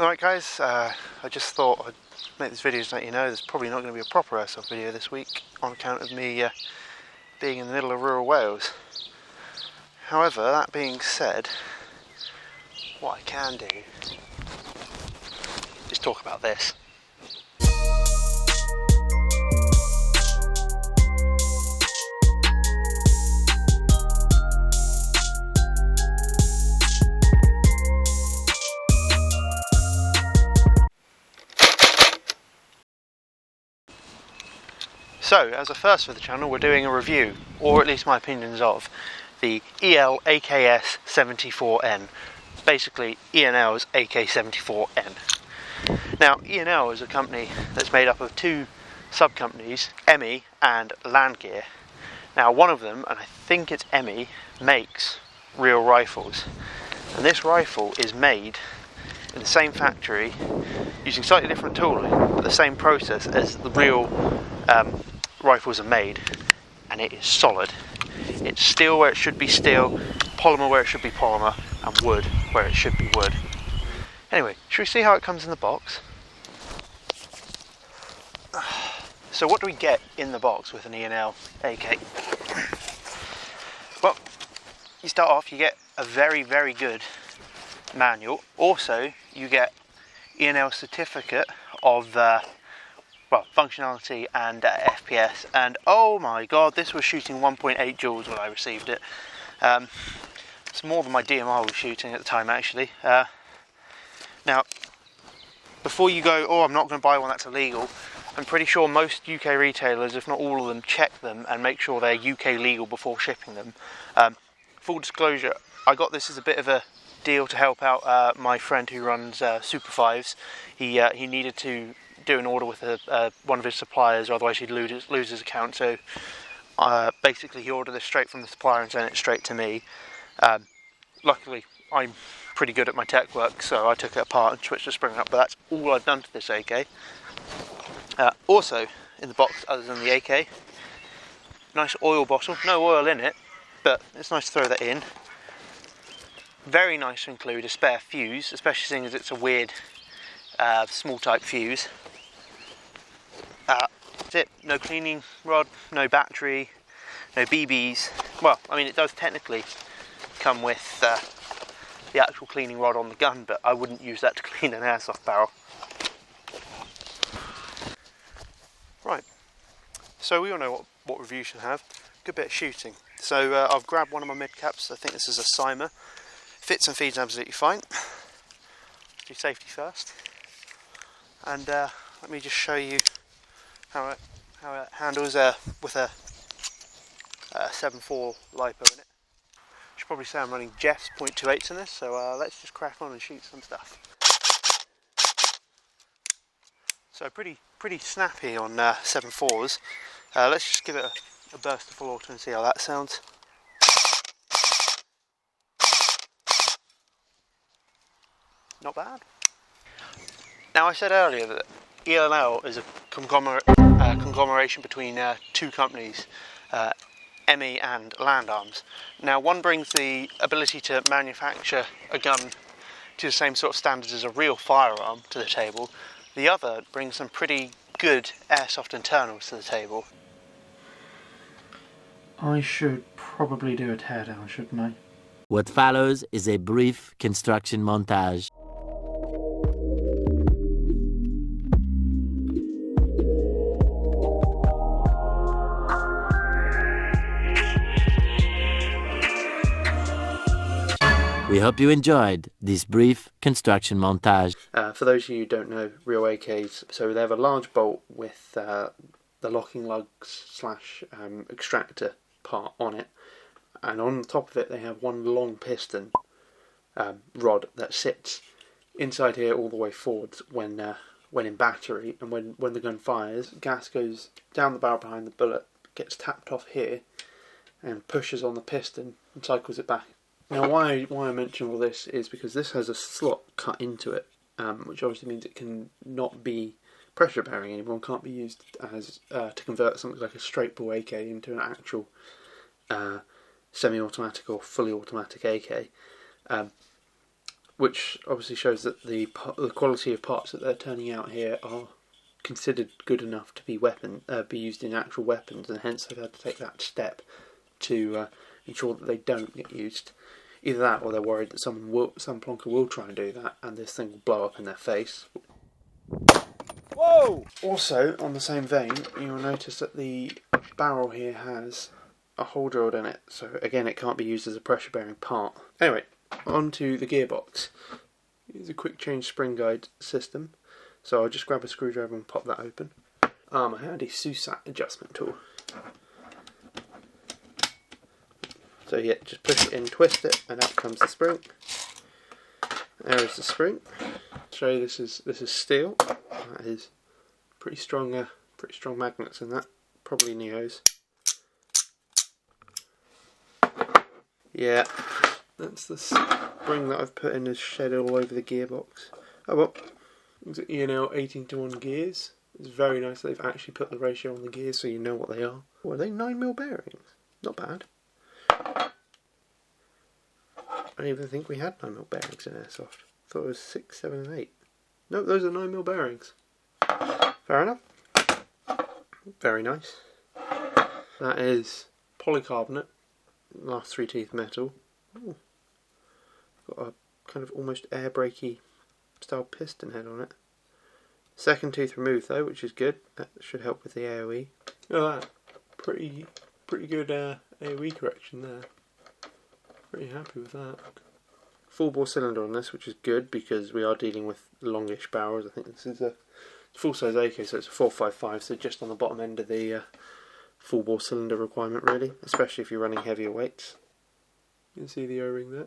Alright guys, I just thought I'd make this video to let you know there's probably not going to be a proper Airsoft video this week on account of me being in the middle of rural Wales. However, that being said, what I can do is talk about this. So, as a first for the channel, we're doing a review, or at least my opinions of, the E&L AK-74N. Basically, E&L's AK-74N. Now, E&L is a company that's made up of two sub-companies, EMI and Landgear. Now, one of them, and I think it's EMI, makes real rifles. And this rifle is made in the same factory, using slightly different tooling, but the same process as the real rifles are made, and it is solid. It's steel where it should be steel, polymer where it should be polymer, and wood where it should be wood. Anyway, should we see how it comes in the box? So what do we get in the box with an E&L AK? Well, you start off, you get a very, very good manual. Also, you get E&L certificate of functionality and FPS, and oh my god, this was shooting 1.8 joules when I received it. It's more than my DMR was shooting at the time, actually. Now, before you go, oh, I'm not going to buy one, that's illegal, I'm pretty sure most UK retailers, if not all of them, check them and make sure they're UK legal before shipping them. Full disclosure, I got this as a bit of a deal to help out my friend who runs Super 5s. He needed to do an order with one of his suppliers, or otherwise he'd lose his account, so basically he ordered this straight from the supplier and sent it straight to me. Luckily I'm pretty good at my tech work, so I took it apart and switched the spring up, but that's all I've done to this AK. Also in the box, other than the AK, nice oil bottle, no oil in it, but it's nice to throw that in. Very nice to include a spare fuse, especially seeing as it's a weird small type fuse. That's it, no cleaning rod, no battery, no BBs. Well, I mean, it does technically come with the actual cleaning rod on the gun, but I wouldn't use that to clean an airsoft barrel. Right, so we all know what review should have. Good bit of shooting. So I've grabbed one of my mid caps. I think this is a Cymer. Fits and feeds absolutely fine. Let's do safety first. And let me just show you how it handles with a 7.4 LiPo in it. Should probably say I'm running Jeff's .28s in this, so let's just crack on and shoot some stuff. So pretty snappy on 7.4s. Let's just give it a burst of full auto and see how that sounds. Not bad. Now, I said earlier that E&L is a conglomeration between two companies, EMI and Land Arms. Now, one brings the ability to manufacture a gun to the same sort of standards as a real firearm to the table. The other brings some pretty good airsoft internals to the table. I should probably do a teardown, shouldn't I? What follows is a brief construction montage. We hope you enjoyed this brief construction montage. For those of you who don't know real AKs, so they have a large bolt with the locking lugs / extractor part on it, and on the top of it they have one long piston rod that sits inside here all the way forwards when in battery, and when the gun fires, gas goes down the barrel behind the bullet, gets tapped off here and pushes on the piston and cycles it back. Now, why I mention all this is because this has a slot cut into it, which obviously means it can not be pressure bearing anymore, and can't be used as to convert something like a straight bore AK into an actual semi-automatic or fully automatic AK. which obviously shows that the quality of parts that they're turning out here are considered good enough to be used in actual weapons, and hence they've had to take that step to ensure that they don't get used. Either that, or they're worried that some plonker will try and do that, and this thing will blow up in their face. Whoa! Also, on the same vein, you'll notice that the barrel here has a hole drilled in it, so again it can't be used as a pressure bearing part. Anyway, on to the gearbox. Here's a quick change spring guide system, so I'll just grab a screwdriver and pop that open. My handy SUSAT adjustment tool. So yeah, just push it in, twist it, and out comes the spring. There is the spring. Show you this is steel. That is pretty strong magnets in that. Probably Neos. Yeah, that's the spring that I've put in as shed all over the gearbox. Oh well, it's E&L 18:1 gears. It's very nice that they've actually put the ratio on the gears so you know what they are. What are they? 9mm bearings. Not bad. I don't even think we had 9mm bearings in Airsoft. I thought it was 6, 7 and 8. No, those are 9mm bearings. Fair enough. Very nice. That is polycarbonate, last 3 teeth metal. Ooh. Got a kind of almost air brakey style piston head on it. Second tooth removed though, which is good. That should help with the AOE. Look at that. Pretty good AOE correction there. Pretty happy with that. Full bore cylinder on this, which is good because we are dealing with longish barrels. I think this is a full size AK, so it's a 455, so just on the bottom end of the full bore cylinder requirement really, especially if you're running heavier weights. You can see the O-ring there,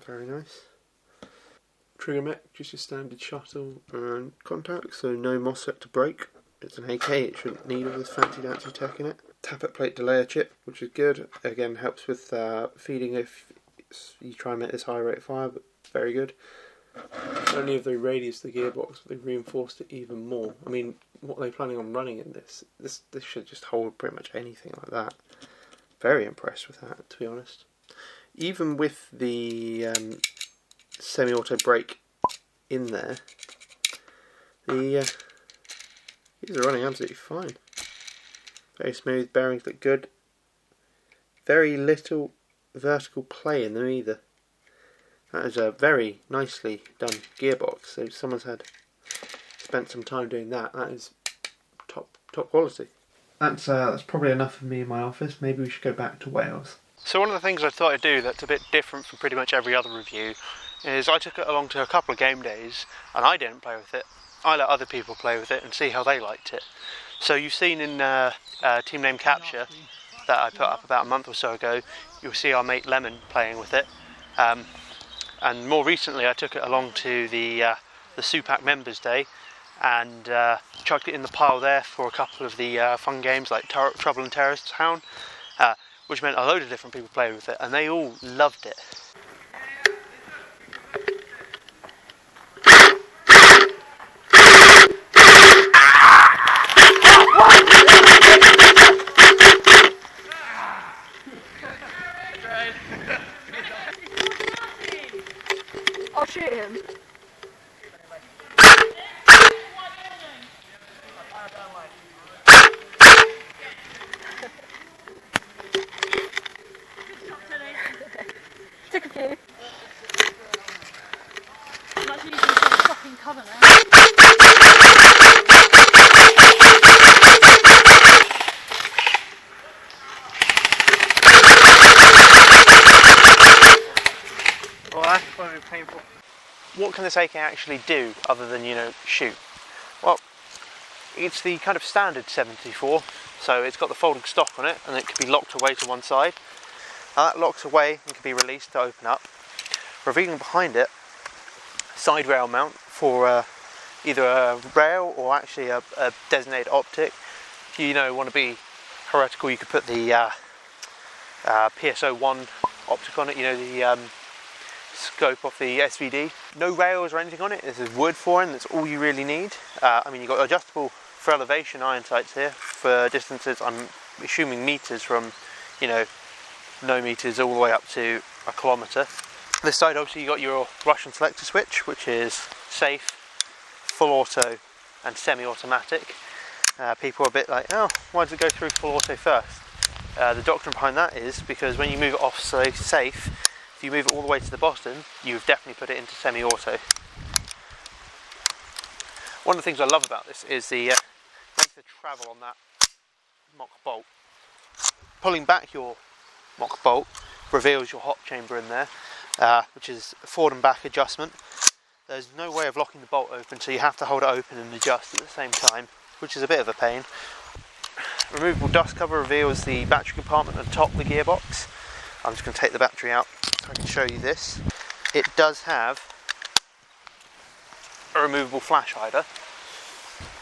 very nice. Trigger mech, just your standard shuttle and contact, so no MOSFET to break. It's an AK, it shouldn't need all this fancy dancy tech in it. Tappet plate delayer chip, which is good. Again, helps with feeding if you try and make this high rate of fire, but very good. Not only have they radiused the gearbox, but they've reinforced it even more. I mean, what are they planning on running in this? This should just hold pretty much anything like that. Very impressed with that, to be honest. Even with the semi-auto brake in there, these are running absolutely fine. Very smooth, bearings look good. Very little vertical play in them either. That is a very nicely done gearbox, so someone's spent some time doing that. That is top quality. That's probably enough for me in my office. Maybe we should go back to Wales. So one of the things I thought I'd do that's a bit different from pretty much every other review is I took it along to a couple of game days and I didn't play with it. I let other people play with it and see how they liked it. So you've seen in Team Name Capture that I put up about a month or so ago, you'll see our mate Lemon playing with it. And more recently I took it along to the SUPAC Members Day and chucked it in the pile there for a couple of the fun games like Trouble in Terrorist Town, which meant a load of different people played with it and they all loved it. I'll shoot him. Took a few. I'm actually using some fucking cover now. Well, that's going to be painful. What can this AK actually do other than, shoot? Well, it's the kind of standard 74, so it's got the folding stock on it and it can be locked away to one side. Now that locks away and can be released to open up, revealing behind it a side rail mount for either a rail or actually a designated optic. If you want to be heretical, you could put the PSO1 optic on it, the scope of the SVD. No rails or anything on it. This is wood flooring, that's all you really need. You've got adjustable for elevation iron sights here for distances, I'm assuming meters from, no meters all the way up to a kilometre. This side obviously you got your Russian selector switch, which is safe, full auto and semi-automatic. People are a bit like, oh, why does it go through full auto first? The doctrine behind that is because when you move it off safe, if you move it all the way to the bottom, you've definitely put it into semi-auto. One of the things I love about this is the length of travel on that mock bolt. Pulling back your mock bolt reveals your hop chamber in there, which is a forward and back adjustment. There's no way of locking the bolt open, so you have to hold it open and adjust at the same time, which is a bit of a pain. Removable dust cover reveals the battery compartment at the top of the gearbox. I'm just going to take the battery out so I can show you this. It does have a removable flash hider.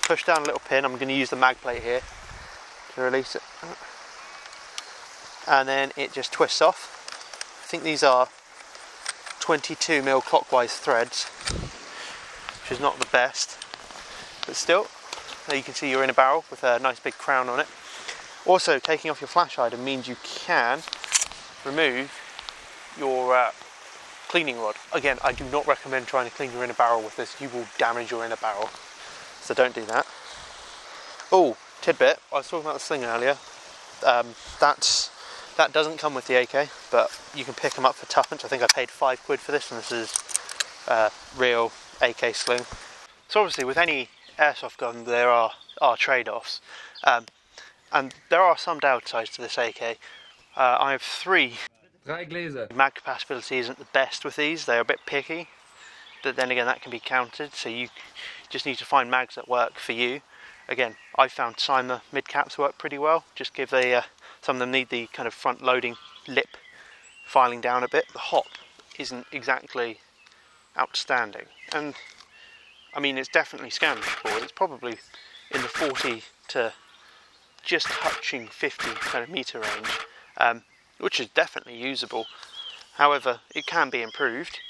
Push down a little pin. I'm going to use the mag plate here to release it. And then it just twists off. I think these are 22mm clockwise threads, which is not the best, but still, there you can see you're in a barrel with a nice big crown on it. Also, taking off your flash hider means you can remove your cleaning rod. Again, I do not recommend trying to clean your inner barrel with this. You will damage your inner barrel, so don't do that. Oh, tidbit, I was talking about the sling earlier. That doesn't come with the AK, but you can pick them up for tuppence. I think I paid £5 for this, and this is a real AK sling. So obviously with any airsoft gun there are trade-offs, and there are some downsides to this AK. I have 3. Mag compatibility isn't the best with these. They're a bit picky, but then again that can be countered, so you just need to find mags that work for you. Again, I found Cyma mid-caps work pretty well. Just give some of them need the kind of front loading lip filing down a bit. The hop isn't exactly outstanding, and I mean it's definitely scannable. It's probably in the 40 to just touching 50 kind of meter range, which is definitely usable. However, it can be improved.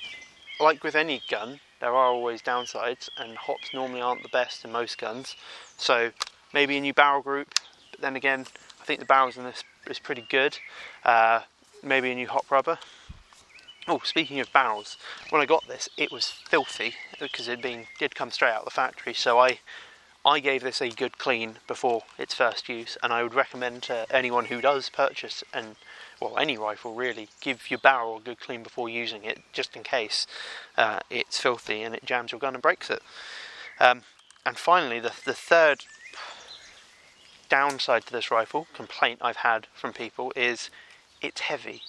Like with any gun, there are always downsides, and hops normally aren't the best in most guns. So maybe a new barrel group, but then again, I think the barrels in this is pretty good. Maybe a new hop rubber. Oh, speaking of barrels, when I got this, it was filthy because it did come straight out of the factory. So I gave this a good clean before its first use, and I would recommend to anyone who does purchase any rifle really, give your barrel a good clean before using it, just in case it's filthy and it jams your gun and breaks it. And finally, the third downside to this rifle, complaint I've had from people, is it's heavy.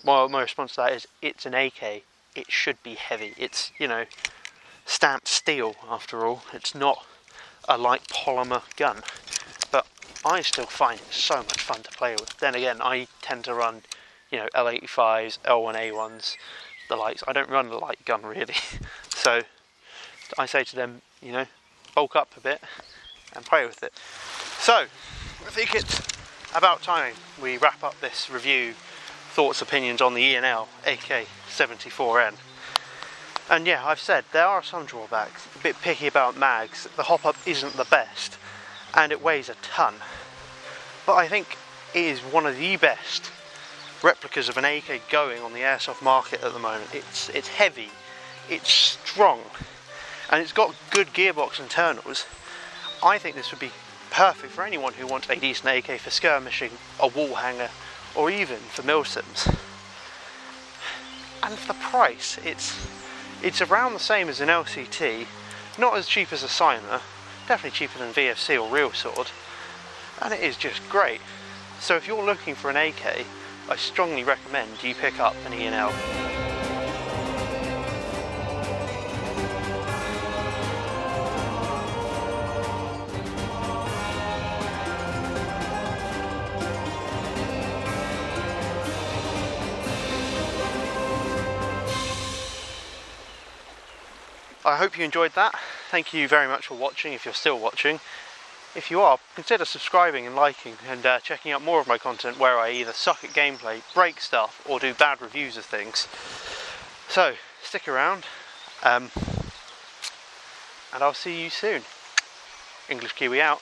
Well, my response to that is, it's an AK, it should be heavy. It's, stamped steel after all. It's not a light polymer gun, but I still find it so much fun to play with. Then again, I tend to run, L85s, L1A1s, the likes. I don't run a light gun really. So I say to them, bulk up a bit and play with it. So I think it's about time we wrap up this review, thoughts, opinions on the E&L AK-74N. And yeah, I've said there are some drawbacks. A bit picky about mags. The hop-up isn't the best, and it weighs a ton. But I think it is one of the best replicas of an AK going on the airsoft market at the moment. It's heavy, it's strong, and it's got good gearbox internals. I think this would be perfect for anyone who wants a decent AK for skirmishing, a wall hanger, or even for milsims. And for the price, it's around the same as an LCT, not as cheap as a Cyma, definitely cheaper than VFC or Real Sword, and it is just great. So if you're looking for an AK, I strongly recommend you pick up an E&L. I hope you enjoyed that. Thank you very much for watching, if you're still watching. If you are, consider subscribing and liking and checking out more of my content where I either suck at gameplay, break stuff, or do bad reviews of things. So, stick around, and I'll see you soon. English Kiwi out.